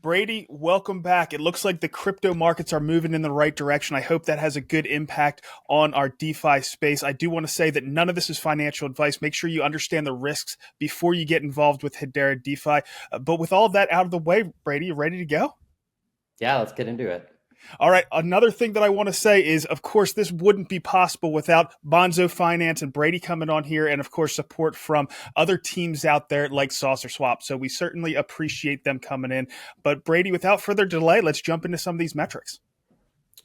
Brady, welcome back. It looks like the crypto markets are moving in the right direction. I hope that has a good impact on our DeFi space. I do want to say that none of this is financial advice. Make sure you understand the risks before you get involved with Hedera DeFi. But with all of that out of the way, Brady, you ready to go? Yeah, let's get into it. All right. Another thing that I want to say is, of course, this wouldn't be possible without Bonso Finance and Brady coming on here, and of course, support from other teams out there like Saucer Swap. So we certainly appreciate them coming in. But Brady, without further delay, let's jump into some of these metrics.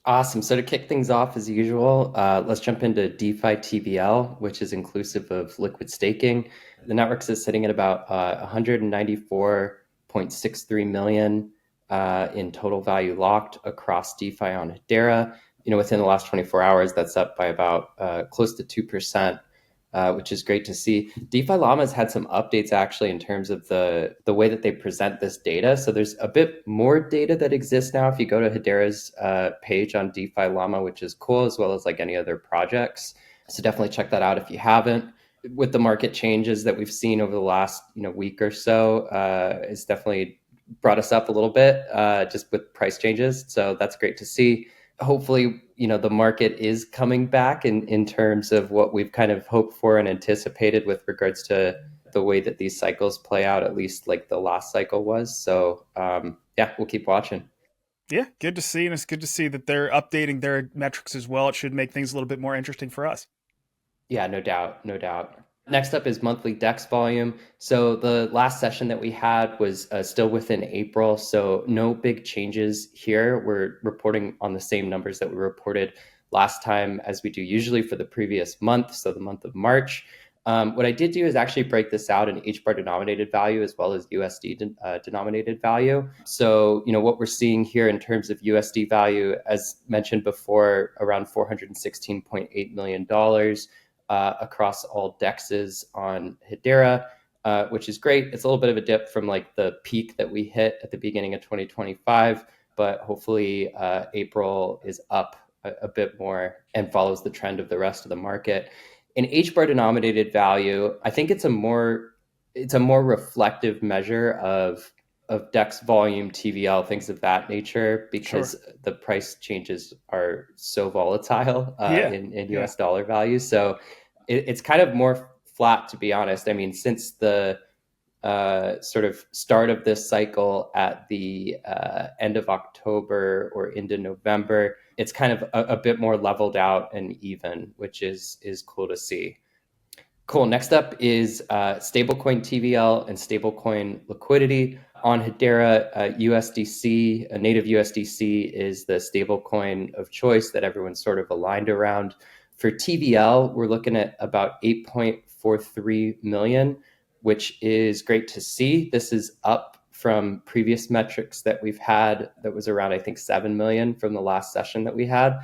Awesome. So to kick things off, as usual, let's jump into DeFi TVL, which is inclusive of liquid staking. The network is sitting at about 194.63 million in total value locked across DeFi on Hedera. Within the last 24 hours, that's up by about close to 2%. Which is great to see. DeFi Llama has had some updates actually in terms of the way that they present this data. So there's a bit more data that exists now if you go to Hedera's page on DeFi Llama, which is cool, as well as like any other projects. So definitely check that out if you haven't. With the market changes that we've seen over the last week or so, it's definitely brought us up a little bit just with price changes. So that's great to see. Hopefully, the market is coming back in terms of what we've kind of hoped for and anticipated with regards to the way that these cycles play out, at least like the last cycle was. So yeah, we'll keep watching. Yeah, good to see. And it's good to see that they're updating their metrics as well. It should make things a little bit more interesting for us. Yeah, no doubt, no doubt. Next up is monthly DEX volume. So the last session that we had was still within April, so no big changes here. We're reporting on the same numbers that we reported last time as we do usually for the previous month, so the month of March. What I did do is actually break this out in HBAR denominated value as well as USD denominated value. So, what we're seeing here in terms of USD value, as mentioned before, around $416.8 million. Across all dexes on Hedera, which is great. It's a little bit of a dip from like the peak that we hit at the beginning of 2025, but hopefully April is up a bit more and follows the trend of the rest of the market. In HBAR denominated value, I think it's a more reflective measure of DEX volume, TVL, things of that nature, because Sure. the price changes are so volatile Yeah. in Yeah. US dollar value. So it's kind of more flat, to be honest. I mean, since the sort of start of this cycle at the end of October or into November, it's kind of a bit more leveled out and even, which is cool to see. Cool. Next up is Stablecoin TVL and Stablecoin liquidity. On Hedera, USDC, a native USDC is the stablecoin of choice that everyone's sort of aligned around. For TVL, we're looking at about 8.43 million, which is great to see. This is up from previous metrics that we've had that was around, I think, 7 million from the last session that we had.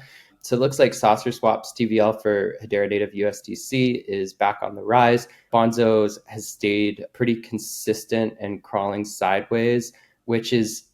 So it looks like Saucer Swap's TVL for Hedera native USDC is back on the rise. Bonzo's has stayed pretty consistent and crawling sideways, which is,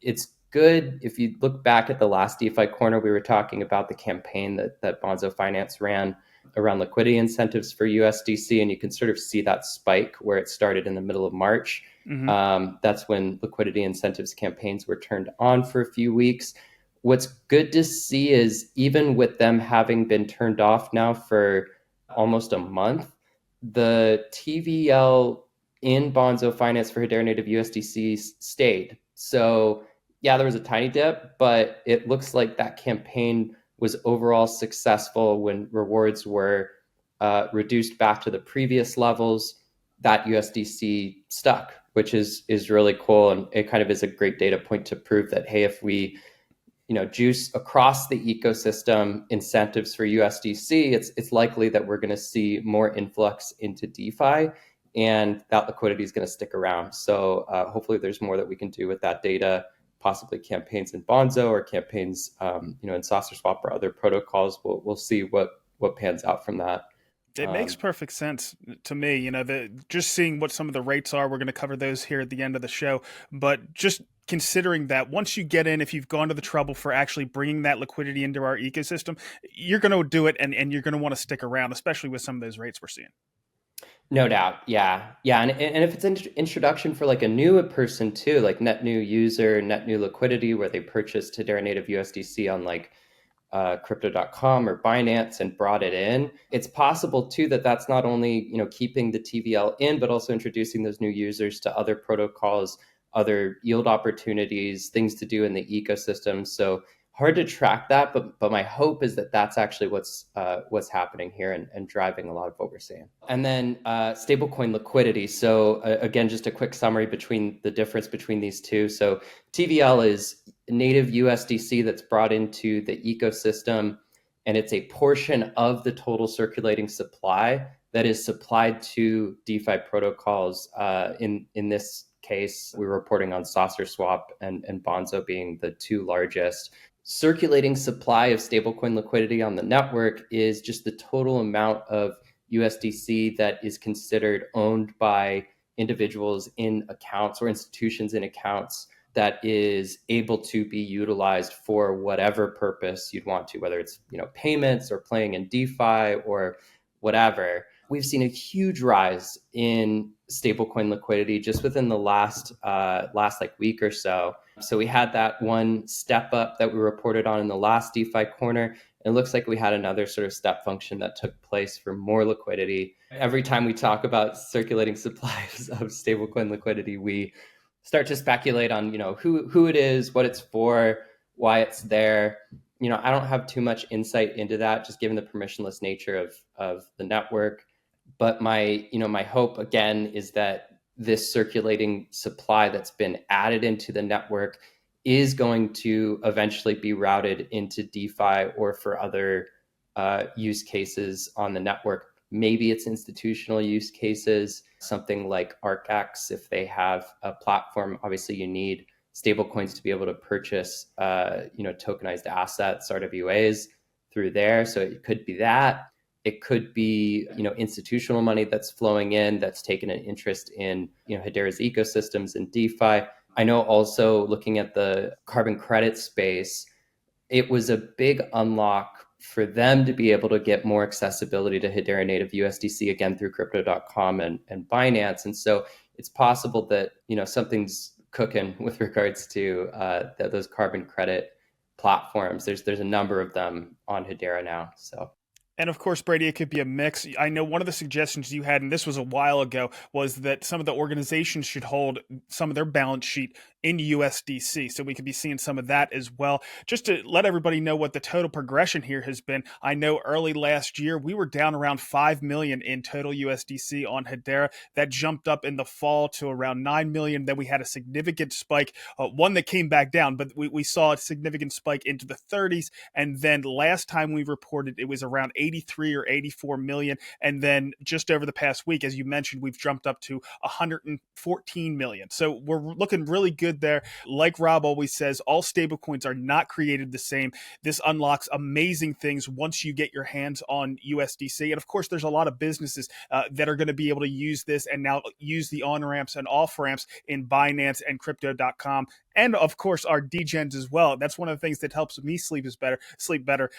it's good. If you look back at the last DeFi Corner, we were talking about the campaign that Bonso Finance ran around liquidity incentives for USDC, and you can sort of see that spike where it started in the middle of March. Mm-hmm. That's when liquidity incentives campaigns were turned on for a few weeks. What's good to see is even with them having been turned off now for almost a month, the TVL in Bonso Finance for Hedera native USDC stayed. So yeah, there was a tiny dip, but it looks like that campaign was overall successful when rewards were reduced back to the previous levels. That USDC stuck, which is really cool. And it kind of is a great data point to prove that, hey, if we juice across the ecosystem incentives for USDC, it's likely that we're going to see more influx into DeFi, and that liquidity is going to stick around. So hopefully there's more that we can do with that data, possibly campaigns in Bonzo or campaigns in Saucer Swap or other protocols. We'll see what pans out from that. It makes perfect sense to me. Just seeing what some of the rates are, we're going to cover those here at the end of the show. But just considering that once you get in, if you've gone to the trouble for actually bringing that liquidity into our ecosystem, you're going to do it and you're going to want to stick around, especially with some of those rates we're seeing. No doubt. Yeah. Yeah. And if it's an introduction for like a new person too, like net new user, net new liquidity, where they purchased Hedera native USDC on like crypto.com or Binance and brought it in, it's possible too that that's not only, keeping the TVL in, but also introducing those new users to other protocols, other yield opportunities, things to do in the ecosystem. So hard to track that, but my hope is that that's actually what's happening here and driving a lot of what we're seeing. And then stablecoin liquidity. So again, just a quick summary between the difference between these two. So TVL is native USDC that's brought into the ecosystem, and it's a portion of the total circulating supply that is supplied to DeFi protocols. In this case, we're reporting on Saucer Swap and Bonzo being the two largest. Circulating supply of stablecoin liquidity on the network is just the total amount of USDC that is considered owned by individuals in accounts or institutions in accounts that is able to be utilized for whatever purpose you'd want to, whether it's payments or playing in DeFi or whatever. We've seen a huge rise in stablecoin liquidity just within the last like week or so. So we had that one step up that we reported on in the last DeFi corner. It looks like we had another sort of step function that took place for more liquidity. Every time we talk about circulating supplies of stablecoin liquidity, we start to speculate on who it is, what it's for, why it's there. I don't have too much insight into that, just given the permissionless nature of the network. But my hope again is that this circulating supply that's been added into the network is going to eventually be routed into DeFi or for other use cases on the network. Maybe it's institutional use cases, something like ArcX. If they have a platform, obviously you need stablecoins to be able to purchase, tokenized assets, RWAs through there. So it could be that. It could be, institutional money that's flowing in that's taken an interest in, Hedera's ecosystems and DeFi. I know also looking at the carbon credit space, it was a big unlock for them to be able to get more accessibility to Hedera native USDC again through crypto.com and Binance. And so it's possible that, something's cooking with regards to those carbon credit platforms. There's a number of them on Hedera now. So. And of course, Brady, it could be a mix. I know one of the suggestions you had, and this was a while ago, was that some of the organizations should hold some of their balance sheet in USDC. So we could be seeing some of that as well. Just to let everybody know what the total progression here has been. I know early last year, we were down around 5 million in total USDC on Hedera. That jumped up in the fall to around 9 million. Then we had a significant spike, one that came back down, but we saw a significant spike into the 30s. And then last time we reported, it was around 83 or 84 million. And then just over the past week, as you mentioned, we've jumped up to 114 million. So we're looking really good there. Like Rob always says, all stablecoins are not created the same. This unlocks amazing things once you get your hands on USDC. And of course, there's a lot of businesses that are going to be able to use this and now use the on-ramps and off-ramps in Binance and crypto.com. And of course, our degens as well. That's one of the things that helps me sleep better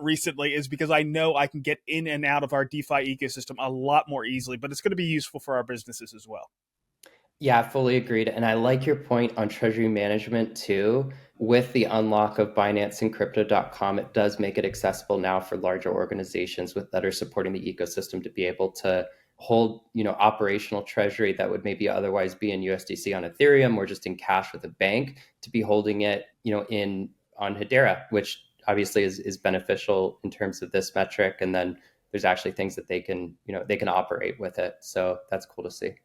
recently, is because I know I can get in and out of our DeFi ecosystem a lot more easily. But it's going to be useful for our businesses as well. Yeah, fully agreed. And I like your point on treasury management too. With the unlock of Binance and crypto.com, it does make it accessible now for larger organizations that are supporting the ecosystem to be able to hold, operational treasury that would maybe otherwise be in USDC on Ethereum or just in cash with a bank, to be holding it, on Hedera, which obviously is beneficial in terms of this metric. And then there's actually things that they can operate with it. So that's cool to see.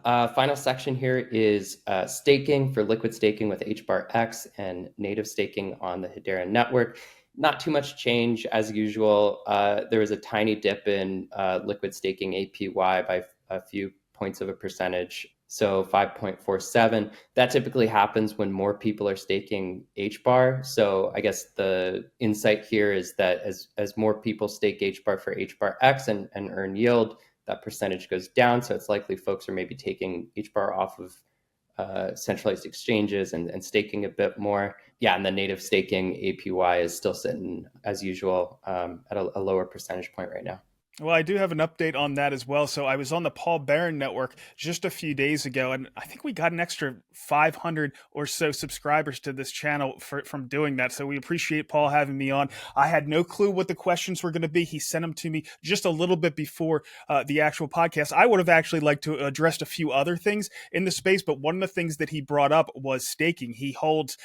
Final section here is staking for liquid staking with HBAR and native staking on the Hedera network. Not too much change as usual. There was a tiny dip in liquid staking APY by a few points of a percentage. So 5.47. That typically happens when more people are staking HBAR. So I guess the insight here is that as more people stake HBAR for HBAR and earn yield, that percentage goes down. So it's likely folks are maybe taking HBAR off of centralized exchanges and staking a bit more. Yeah, and the native staking APY is still sitting as usual at a lower percentage point right now. Well, I do have an update on that as well. So I was on the Paul Barron network just a few days ago, and I think we got an extra 500 or so subscribers to this channel from doing that. So we appreciate Paul having me on. I had no clue what the questions were going to be. He sent them to me just a little bit before the actual podcast. I would have actually liked to address a few other things in the space, but one of the things that he brought up was staking. He holds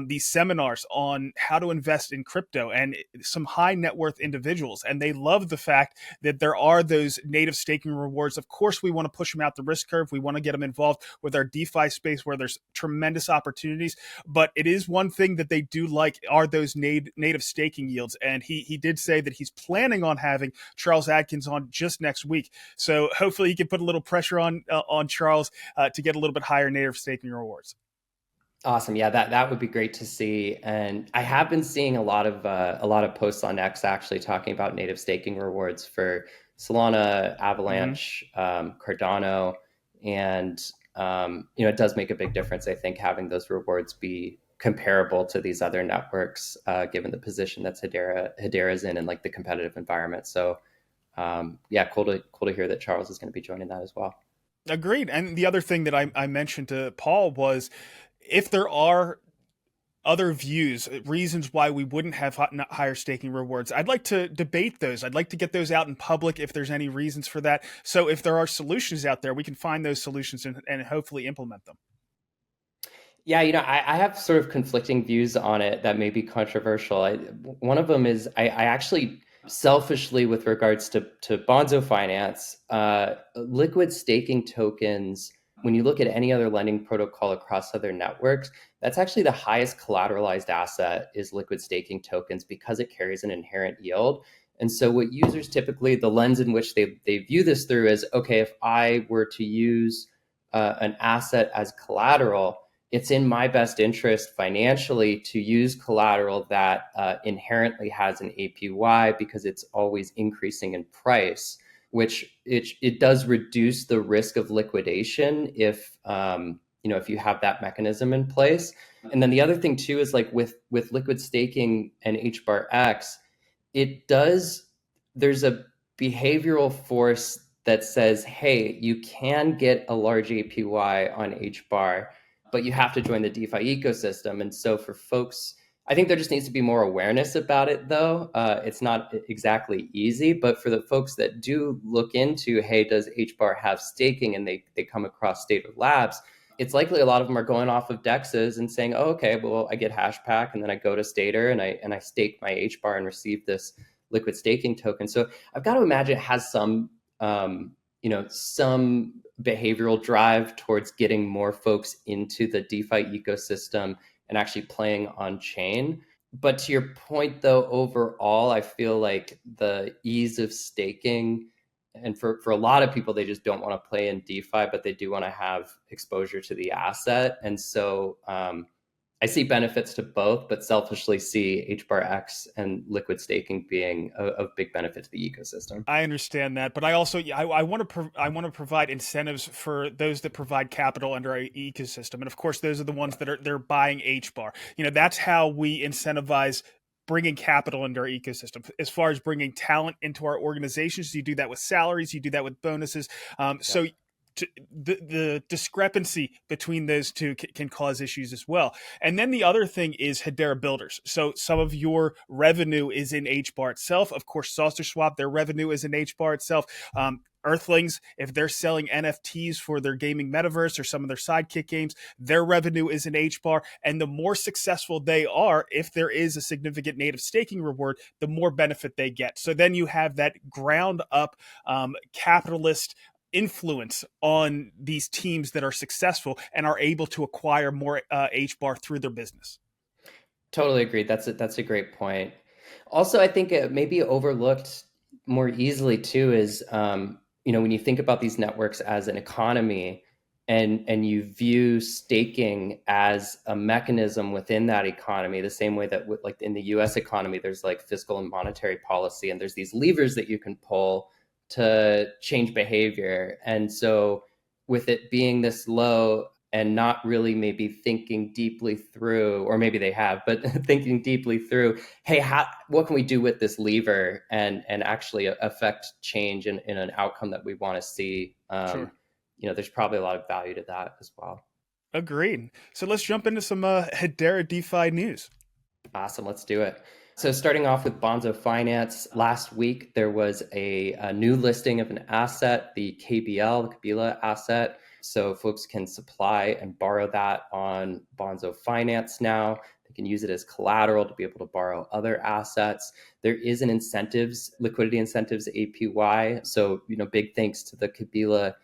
these seminars on how to invest in crypto and some high net worth individuals, and they love the fact that there are those native staking rewards. Of course, we want to push them out the risk curve. We want to get them involved with our DeFi space where there's tremendous opportunities. But it is one thing that they do like are those native staking yields. And he did say that he's planning on having Charles Adkins on just next week. So hopefully he can put a little pressure on Charles to get a little bit higher native staking rewards. Awesome. Yeah, that would be great to see. And I have been seeing a lot of posts on X actually talking about native staking rewards for Solana, Avalanche, Cardano, and it does make a big difference. I think having those rewards be comparable to these other networks, given the position that Hedera's in and like the competitive environment. So yeah, cool to hear that Charles is going to be joining that as well. Agreed. And the other thing that I mentioned to Paul was if there are other views, reasons why we wouldn't have higher staking rewards, I'd like to debate those. I'd like to get those out in public if there's any reasons for that. So if there are solutions out there, we can find those solutions and hopefully implement them. Yeah, I have sort of conflicting views on it that may be controversial. One of them is I actually selfishly, with regards to Bonso Finance, liquid staking tokens, when you look at any other lending protocol across other networks, that's actually the highest collateralized asset is liquid staking tokens because it carries an inherent yield. And so what users typically, the lens in which they view this through is, okay, if I were to use an asset as collateral, it's in my best interest financially to use collateral that inherently has an APY because it's always increasing in price, which it does reduce the risk of liquidation if if you have that mechanism in place. And then the other thing too is like with liquid staking and HBAR, there's a behavioral force that says, hey, you can get a large APY on HBAR, but you have to join the DeFi ecosystem. And so for folks, I think there just needs to be more awareness about it, though. It's not exactly easy, but for the folks that do look into, hey, does HBAR have staking, and they come across Stater Labs, it's likely a lot of them are going off of DEXs and saying, oh, okay, well, I get Hashpack, and then I go to Stater and I stake my HBAR and receive this liquid staking token. So I've got to imagine it has some behavioral drive towards getting more folks into the DeFi ecosystem and actually playing on chain. But to your point, though, overall, I feel like the ease of staking, and for a lot of people, they just don't want to play in DeFi, but they do want to have exposure to the asset. And so I see benefits to both, but selfishly see HBAR and liquid staking being a big benefit to the ecosystem. I understand that, but I also I want to provide incentives for those that provide capital under our ecosystem, and of course, those are the ones that they're buying HBAR. That's how we incentivize bringing capital into our ecosystem. As far as bringing talent into our organizations, you do that with salaries, you do that with bonuses. So the discrepancy between those two can cause issues as well. And then the other thing is Hedera builders. So some of your revenue is in HBAR itself. Of course, SaucerSwap, their revenue is in HBAR itself. Earthlings, if they're selling NFTs for their gaming metaverse or some of their sidekick games, their revenue is in HBAR. And the more successful they are, if there is a significant native staking reward, the more benefit they get. So then you have that ground up capitalist influence on these teams that are successful and are able to acquire more HBAR through their business. Totally agreed. That's a great point. Also, I think it may be overlooked more easily too is when you think about these networks as an economy and you view staking as a mechanism within that economy, the same way that like in the US economy, there's like fiscal and monetary policy, and there's these levers that you can pull to change behavior. And so with it being this low and not really maybe thinking deeply through, or maybe they have, but thinking deeply through, hey, what can we do with this lever and actually affect change in an outcome that we want to see? Sure. There's probably a lot of value to that as well. Agreed. So let's jump into some Hedera DeFi news. Awesome. Let's do it. So starting off with Bonso Finance, last week there was a new listing of an asset, the KBL, the Kabila asset. So folks can supply and borrow that on Bonso Finance now. They can use it as collateral to be able to borrow other assets. There is an liquidity incentives APY. So, big thanks to the Kabila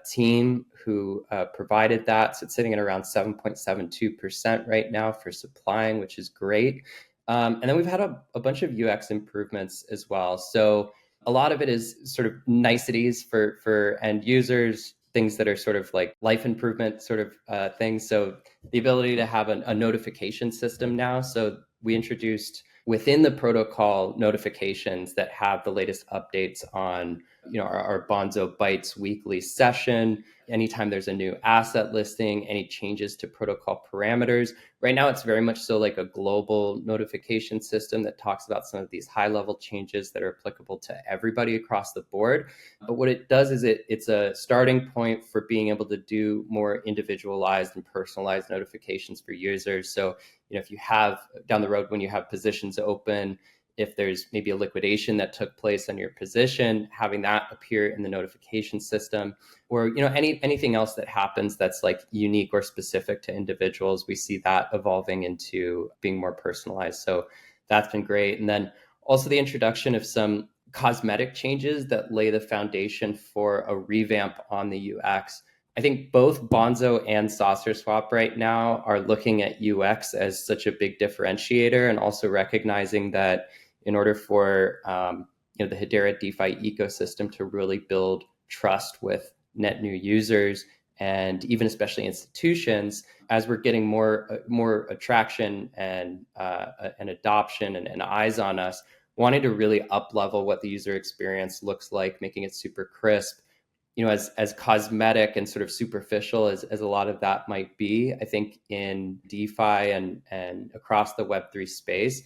team who provided that. So it's sitting at around 7.72% right now for supplying, which is great. And then we've had a bunch of UX improvements as well. So a lot of it is sort of niceties for end users, things that are sort of like life improvement sort of things. So the ability to have a notification system now. So we introduced within the protocol notifications that have the latest updates on our Bonzo Bytes weekly session. Anytime there's a new asset listing, any changes to protocol parameters. Right now, it's very much so like a global notification system that talks about some of these high-level changes that are applicable to everybody across the board. But what it does is it's a starting point for being able to do more individualized and personalized notifications for users. So, if you have down the road when you have positions open, if there's maybe a liquidation that took place on your position, having that appear in the notification system, or anything else that happens that's like unique or specific to individuals, we see that evolving into being more personalized. So that's been great. And then also the introduction of some cosmetic changes that lay the foundation for a revamp on the UX. I think both Bonzo and SaucerSwap right now are looking at UX as such a big differentiator, and also recognizing that in order for the Hedera DeFi ecosystem to really build trust with net new users and even especially institutions, as we're getting more attraction and adoption and eyes on us, wanting to really up level what the user experience looks like, making it super crisp. As cosmetic and sort of superficial as a lot of that might be, I think in DeFi and across the Web3 space,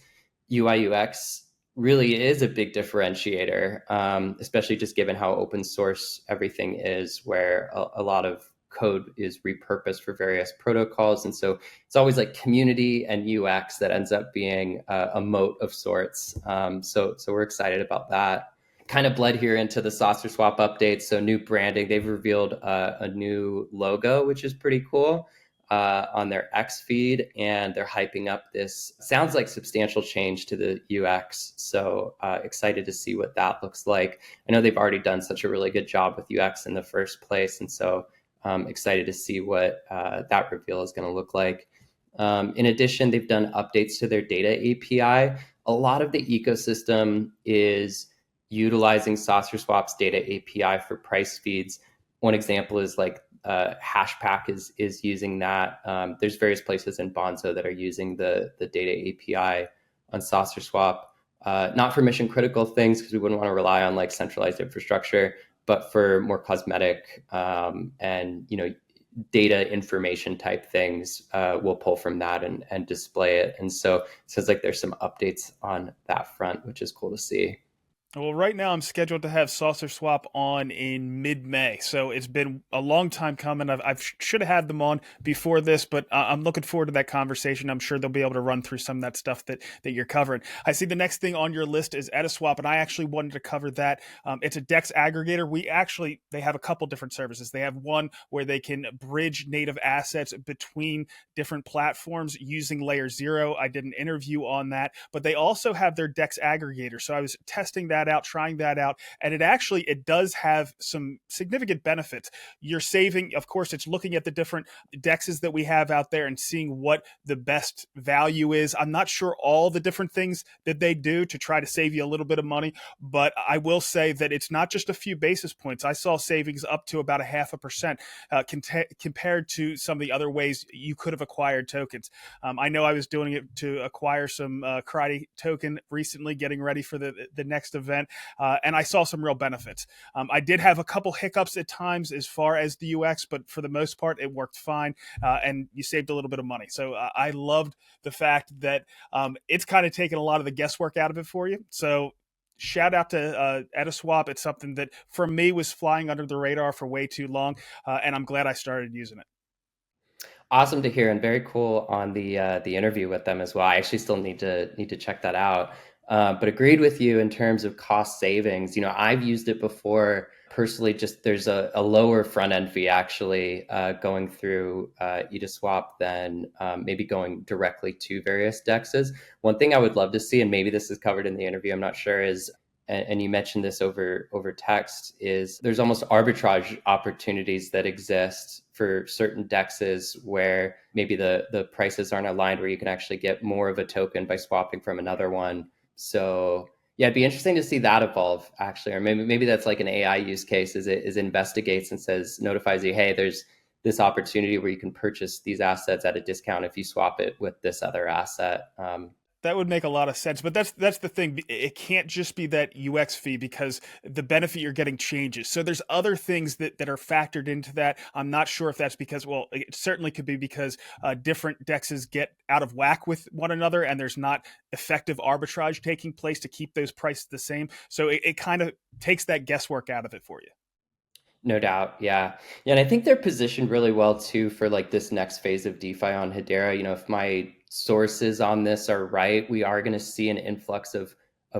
UI UX really is a big differentiator, especially just given how open source everything is, where a lot of code is repurposed for various protocols. And so it's always like community and UX that ends up being a moat of sorts. So we're excited about that. Kind of bled here into the SaucerSwap updates. So new branding, they've revealed a new logo, which is pretty cool, on their X feed, and they're hyping up this, sounds like substantial change to the UX. So excited to see what that looks like. I know they've already done such a really good job with UX in the first place. And so excited to see what that reveal is going to look like. In addition, they've done updates to their data API. A lot of the ecosystem is utilizing SaucerSwap's data API for price feeds. One example is like Hashpack is using that. There's various places in Bonzo that are using the data API on SaucerSwap, not for mission critical things because we wouldn't want to rely on like centralized infrastructure, but for more cosmetic and data information type things. We'll pull from that and display it. And so it sounds like there's some updates on that front, which is cool to see. Well, right now I'm scheduled to have SaucerSwap on in mid-May, so it's been a long time coming. I should have had them on before this, but I'm looking forward to that conversation. I'm sure they'll be able to run through some of that stuff that you're covering. I see the next thing on your list is EdisSwap, and I actually wanted to cover that. It's a DEX aggregator. They have a couple different services. They have one where they can bridge native assets between different platforms using Layer 0. I did an interview on that, but they also have their DEX aggregator. So I was testing that out, trying that out, and it does have some significant benefits. You're saving, of course, it's looking at the different dexes that we have out there and seeing what the best value is. I'm not sure all the different things that they do to try to save you a little bit of money, but I will say that it's not just a few basis points. I saw savings up to about 0.5% compared to some of the other ways you could have acquired tokens. I know I was doing it to acquire some karate token recently, getting ready for the next event. event, and I saw some real benefits. I did have a couple hiccups at times as far as the UX, but for the most part, it worked fine, and you saved a little bit of money. So I loved the fact that it's kind of taken a lot of the guesswork out of it for you. So shout out to EdisSwap. It's something that for me was flying under the radar for way too long, and I'm glad I started using it. Awesome to hear, and very cool on the interview with them as well. I actually still need to check that out. But agreed with you in terms of cost savings. I've used it before personally. Just there's a lower front end fee actually going through EdisSwap than maybe going directly to various dexes. One thing I would love to see, and maybe this is covered in the interview, I'm not sure, is and you mentioned this over text, is there's almost arbitrage opportunities that exist for certain dexes where maybe the prices aren't aligned, where you can actually get more of a token by swapping from another one. So yeah, it'd be interesting to see that evolve actually, or maybe that's like an AI use case, is it investigates and notifies you, hey, there's this opportunity where you can purchase these assets at a discount if you swap it with this other asset. That would make a lot of sense, but that's the thing. It can't just be that UX fee because the benefit you're getting changes. So there's other things that are factored into that. I'm not sure if that's because, well, it certainly could be because different dexes get out of whack with one another, and there's not effective arbitrage taking place to keep those prices the same. So it kind of takes that guesswork out of it for you. No doubt. Yeah. Yeah. And I think they're positioned really well too for like this next phase of DeFi on Hedera. If my sources on this are right, we are going to see an influx of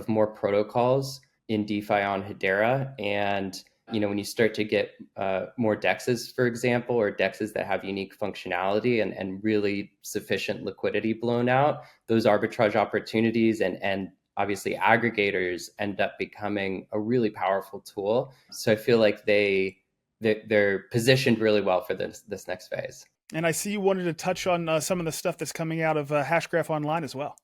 more protocols in DeFi on Hedera. And, when you start to get more dexes, for example, or dexes that have unique functionality and really sufficient liquidity blown out, those arbitrage opportunities and obviously aggregators end up becoming a really powerful tool. So I feel like they're positioned really well for this next phase. And I see you wanted to touch on some of the stuff that's coming out of Hashgraph Online as well.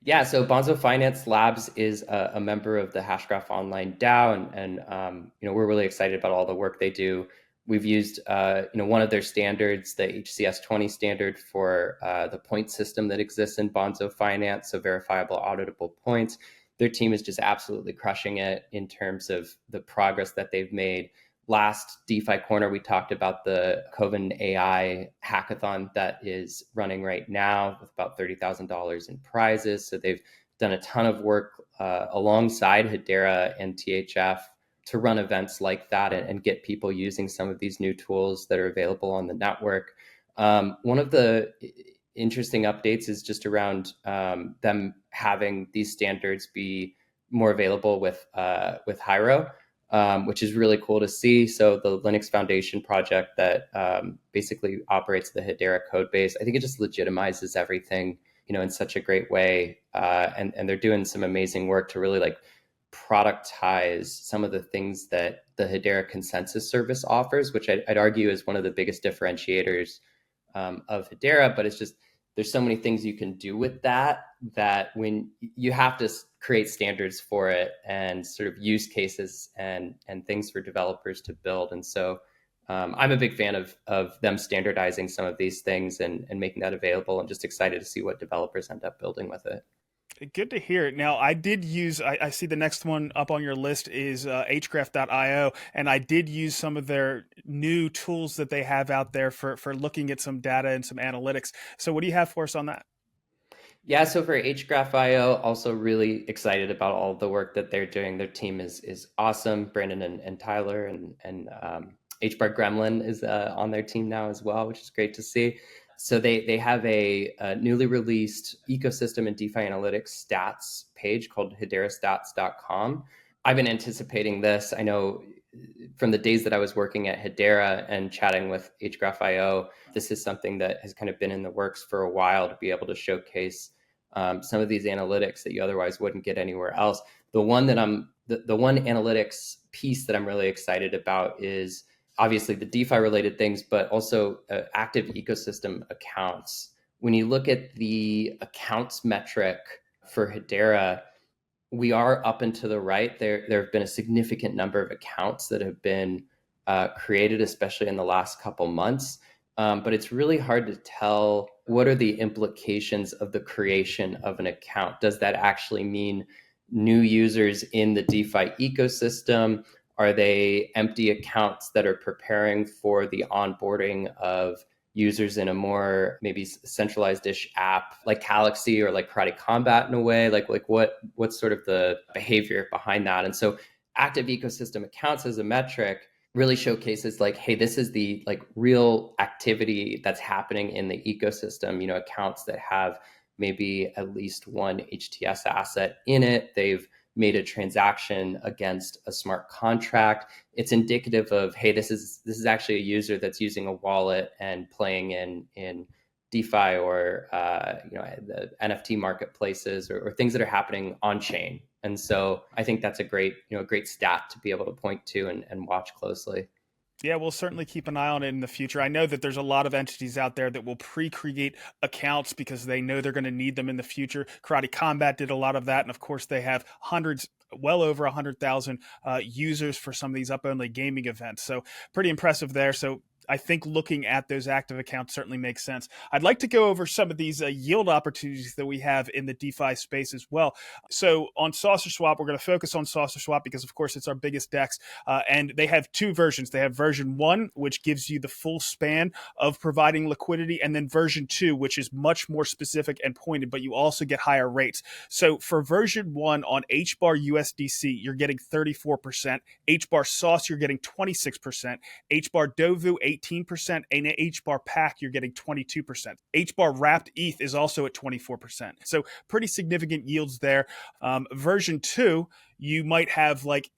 Yeah, so Bonso Finance Labs is a member of the Hashgraph Online DAO, and we're really excited about all the work they do. We've used one of their standards, the HCS 20 standard, for the point system that exists in Bonso Finance, so verifiable auditable points. Their team is just absolutely crushing it in terms of the progress that they've made. Last DeFi Corner, we talked about the Coven AI hackathon that is running right now with about $30,000 in prizes. So they've done a ton of work alongside Hedera and THF to run events like that and get people using some of these new tools that are available on the network. One of the interesting updates is just around them having these standards be more available with Hyera. Which is really cool to see. So the Linux Foundation project that basically operates the Hedera code base, I think it just legitimizes everything, in such a great way. And they're doing some amazing work to really like productize some of the things that the Hedera consensus service offers, which I'd argue is one of the biggest differentiators of Hedera. But it's just, there's so many things you can do with that when you have to create standards for it and sort of use cases and things for developers to build. And so I'm a big fan of them standardizing some of these things and making that available, and just excited to see what developers end up building with it. Good to hear it. Now, I did use, I see the next one up on your list is hgraph.io, and I did use some of their new tools that they have out there for looking at some data and some analytics. So what do you have for us on that? Yeah, so for Hgraphio, also really excited about all the work that they're doing. Their team is awesome. Brandon and Tyler and HBAR Gremlin is on their team now as well, which is great to see. So they have a newly released ecosystem and DeFi analytics stats page called HederaStats.com. I've been anticipating this. I know from the days that I was working at Hedera and chatting with Hgraphio, this is something that has kind of been in the works for a while to be able to showcase some of these analytics that you otherwise wouldn't get anywhere else. The one analytics piece that I'm really excited about is obviously the DeFi related things, but also active ecosystem accounts. When you look at the accounts metric for Hedera, we are up and to the right. There have been a significant number of accounts that have been created, especially in the last couple months. But it's really hard to tell what are the implications of the creation of an account. Does that actually mean new users in the DeFi ecosystem? Are they empty accounts that are preparing for the onboarding of users in a more maybe centralized-ish app like Galaxy or like Karate Combat in a way? Like what's sort of the behavior behind that? And so active ecosystem accounts as a metric really showcases like, hey, this is the like real activity that's happening in the ecosystem. Accounts that have maybe at least one HTS asset in it. They've made a transaction against a smart contract. It's indicative of, hey, this is actually a user that's using a wallet and playing in DeFi or the NFT marketplaces or things that are happening on chain. And so I think that's a great stat to be able to point to and watch closely. Yeah, we'll certainly keep an eye on it in the future. I know that there's a lot of entities out there that will pre-create accounts because they know they're going to need them in the future. Karate Combat did a lot of that, and of course, they have well over 100,000 users for some of these up-only gaming events. So pretty impressive there. So I think looking at those active accounts certainly makes sense. I'd like to go over some of these yield opportunities that we have in the DeFi space as well. So on SaucerSwap, we're going to focus on SaucerSwap because, of course, it's our biggest DEX. And they have two versions. They have version 1, which gives you the full span of providing liquidity, and then version 2, which is much more specific and pointed, but you also get higher rates. So for version 1 on HBAR USDC, you're getting 34%. HBAR Sauce, you're getting 26%. HBAR Dovu, 18%, and HBAR Pack, you're getting 22%. HBAR Wrapped ETH is also at 24%. So pretty significant yields there. Version 2, you might have like,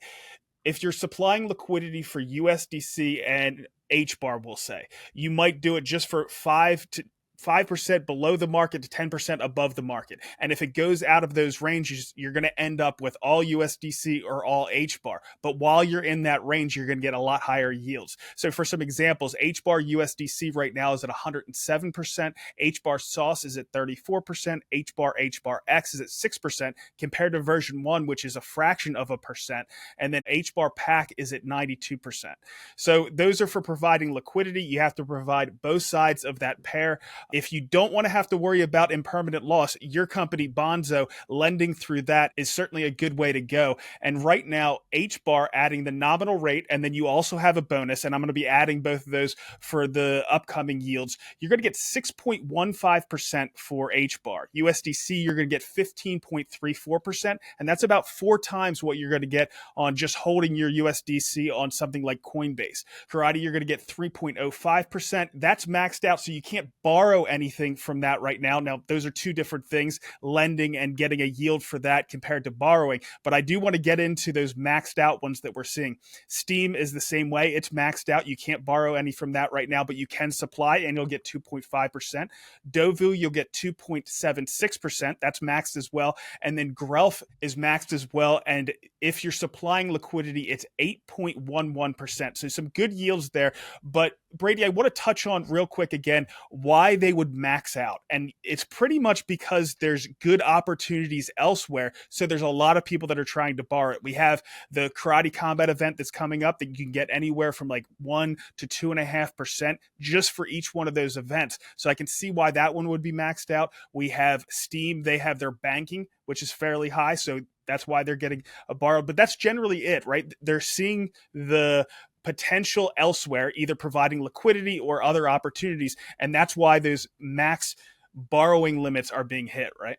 if you're supplying liquidity for USDC and HBAR, we'll say, you might do it just for 5% below the market to 10% above the market. And if it goes out of those ranges, you're going to end up with all USDC or all HBAR. But while you're in that range, you're going to get a lot higher yields. So for some examples, HBAR USDC right now is at 107%. HBAR Sauce is at 34%. HBAR X is at 6% compared to version 1, which is a fraction of a percent. And then HBAR Pack is at 92%. So those are for providing liquidity. You have to provide both sides of that pair. If you don't want to have to worry about impermanent loss, your company, Bonso, lending through that is certainly a good way to go. And right now, HBAR adding the nominal rate, and then you also have a bonus, and I'm going to be adding both of those for the upcoming yields. You're going to get 6.15% for HBAR. USDC, you're going to get 15.34%, and that's about 4 times what you're going to get on just holding your USDC on something like Coinbase. Karate, you're going to get 3.05%. That's maxed out, so you can't borrow anything from that right now. Now, those are two different things, lending and getting a yield for that compared to borrowing. But I do want to get into those maxed out ones that we're seeing. Steam is the same way. It's maxed out. You can't borrow any from that right now, but you can supply, and you'll get 2.5%. Dovu, you'll get 2.76%. That's maxed as well. And then Grelf is maxed as well. And if you're supplying liquidity, it's 8.11%. So some good yields there. But Brady, I want to touch on real quick again why they would max out. And it's pretty much because there's good opportunities elsewhere. So there's a lot of people that are trying to borrow it. We have the Karate Combat event that's coming up that you can get anywhere from like 1 to 2.5% just for each one of those events. So I can see why that one would be maxed out. We have Steam. They have their banking, which is fairly high. So that's why they're getting a borrow. But that's generally it, right? They're seeing the potential elsewhere, either providing liquidity or other opportunities. And that's why those max borrowing limits are being hit, right?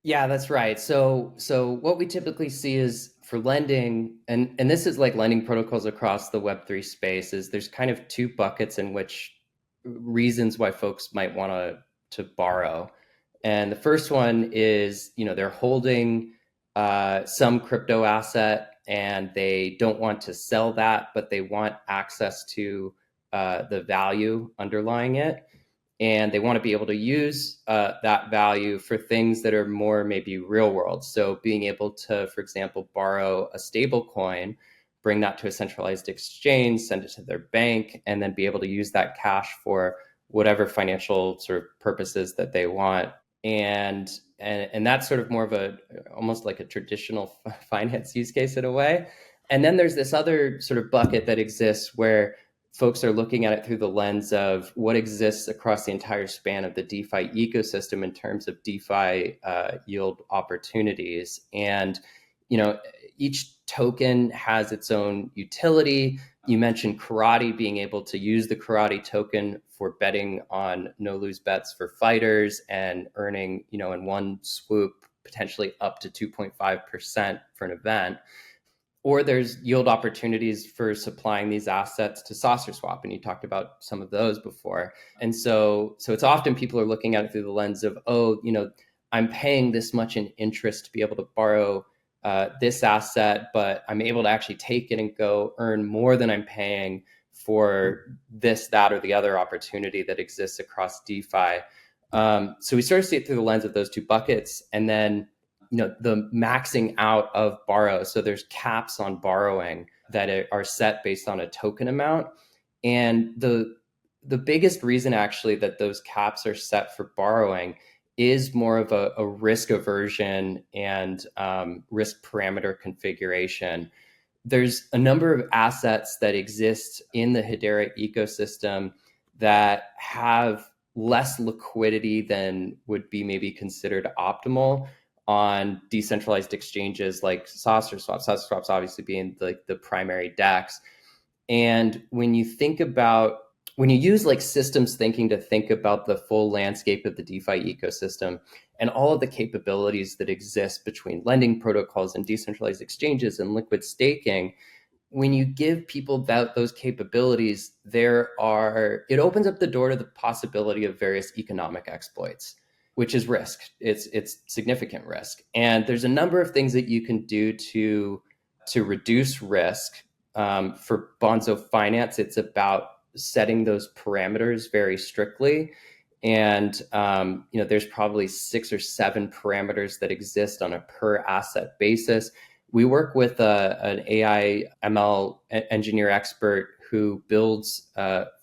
Yeah, that's right. So what we typically see is for lending, and this is like lending protocols across the Web3 space, is there's kind of 2 buckets in which reasons why folks might want to borrow. And the first one is, they're holding some crypto asset and they don't want to sell that, but they want access to the value underlying it. And they want to be able to use that value for things that are more maybe real world. So being able to, for example, borrow a stable coin, bring that to a centralized exchange, send it to their bank, and then be able to use that cash for whatever financial sort of purposes that they want. And that's sort of more of almost like a traditional finance use case in a way. And then there's this other sort of bucket that exists where folks are looking at it through the lens of what exists across the entire span of the DeFi ecosystem in terms of DeFi yield opportunities. And, each token has its own utility. You mentioned karate, being able to use the karate token for betting on no lose bets for fighters and earning, in one swoop, potentially up to 2.5% for an event. Or there's yield opportunities for supplying these assets to saucer swap. And you talked about some of those before. And so it's often people are looking at it through the lens of, I'm paying this much in interest to be able to borrow this asset, but I'm able to actually take it and go earn more than I'm paying for this, that, or the other opportunity that exists across DeFi. So we sort of see it through the lens of those two buckets. And then the maxing out of borrow. So there's caps on borrowing that are set based on a token amount. And the biggest reason actually that those caps are set for borrowing is more of a risk aversion and risk parameter configuration. There's a number of assets that exist in the Hedera ecosystem that have less liquidity than would be maybe considered optimal on decentralized exchanges like saucer swaps. Saucer swaps obviously being the primary DEX. And when you use like systems thinking to think about the full landscape of the DeFi ecosystem and all of the capabilities that exist between lending protocols and decentralized exchanges and liquid staking, when you give people those capabilities, it opens up the door to the possibility of various economic exploits, which is risk. It's significant risk. And there's a number of things that you can do to reduce risk. For Bonso Finance, it's about setting those parameters very strictly. And, there's probably 6 or 7 parameters that exist on a per asset basis. We work with an AI ML engineer expert who builds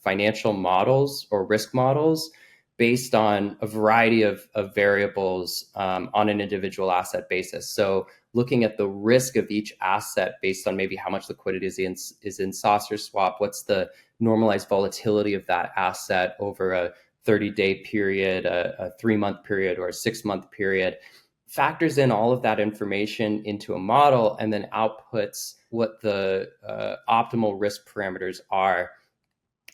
financial models or risk models based on a variety of variables on an individual asset basis. So looking at the risk of each asset based on maybe how much liquidity is in saucer swap, what's the normalized volatility of that asset over a 30-day period, a 3-month period, or a 6-month period, factors in all of that information into a model and then outputs what the optimal risk parameters are.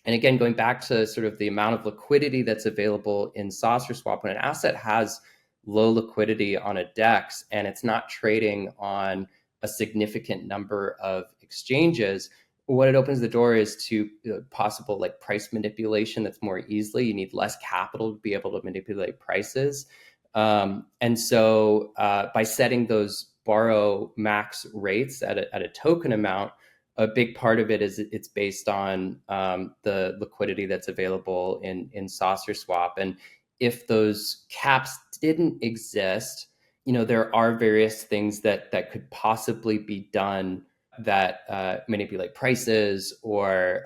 And again, going back to sort of the amount of liquidity that's available in saucer swap, when an asset has low liquidity on a DEX and it's not trading on a significant number of exchanges, what it opens the door is to possible like price manipulation that's more easily. You need less capital to be able to manipulate prices. And so by setting those borrow max rates at a token amount, a big part of it is it's based on the liquidity that's available in saucer swap. And if those caps didn't exist, there are various things that could possibly be done that manipulate prices or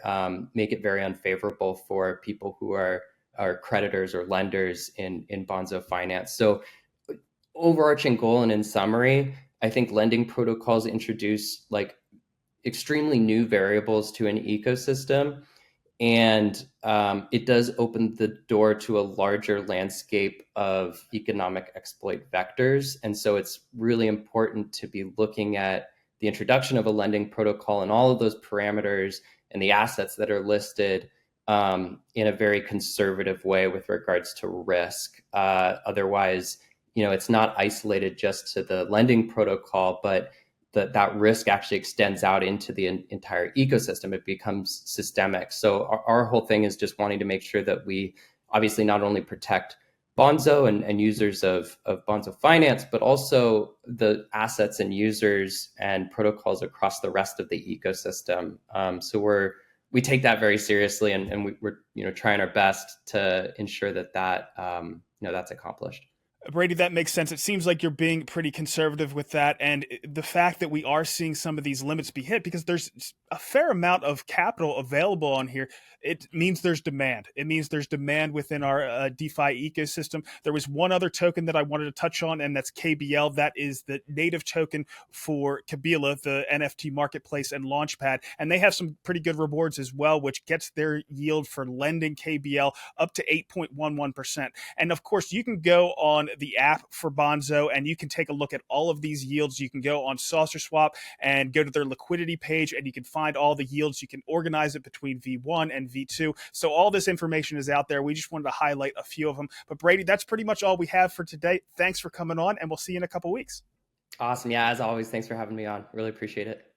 make it very unfavorable for people who are creditors or lenders in Bonso Finance. So overarching goal and in summary, I think lending protocols introduce like extremely new variables to an ecosystem. And it does open the door to a larger landscape of economic exploit vectors. And so it's really important to be looking at the introduction of a lending protocol and all of those parameters and the assets that are listed in a very conservative way with regards to risk. Otherwise, it's not isolated just to the lending protocol, but that risk actually extends out into the entire ecosystem. It becomes systemic. So our whole thing is just wanting to make sure that we obviously not only protect Bonzo and users of Bonso Finance, but also the assets and users and protocols across the rest of the ecosystem. So we take that very seriously, and we're trying our best to ensure that that's accomplished. Brady, that makes sense. It seems like you're being pretty conservative with that. And the fact that we are seeing some of these limits be hit because there's a fair amount of capital available on here, it means there's demand. It means there's demand within our DeFi ecosystem. There was one other token that I wanted to touch on, and that's KBL. That is the native token for Kabila, the NFT marketplace and launchpad. And they have some pretty good rewards as well, which gets their yield for lending KBL up to 8.11%. And of course, you can go on the app for Bonzo and you can take a look at all of these yields. You can go on SaucerSwap and go to their liquidity page and you can find all the yields. You can organize it between V1 and V2. So all this information is out there. We just wanted to highlight a few of them. But Brady, that's pretty much all we have for today. Thanks for coming on, and we'll see you in a couple weeks. Awesome. Yeah, as always, thanks for having me on. Really appreciate it.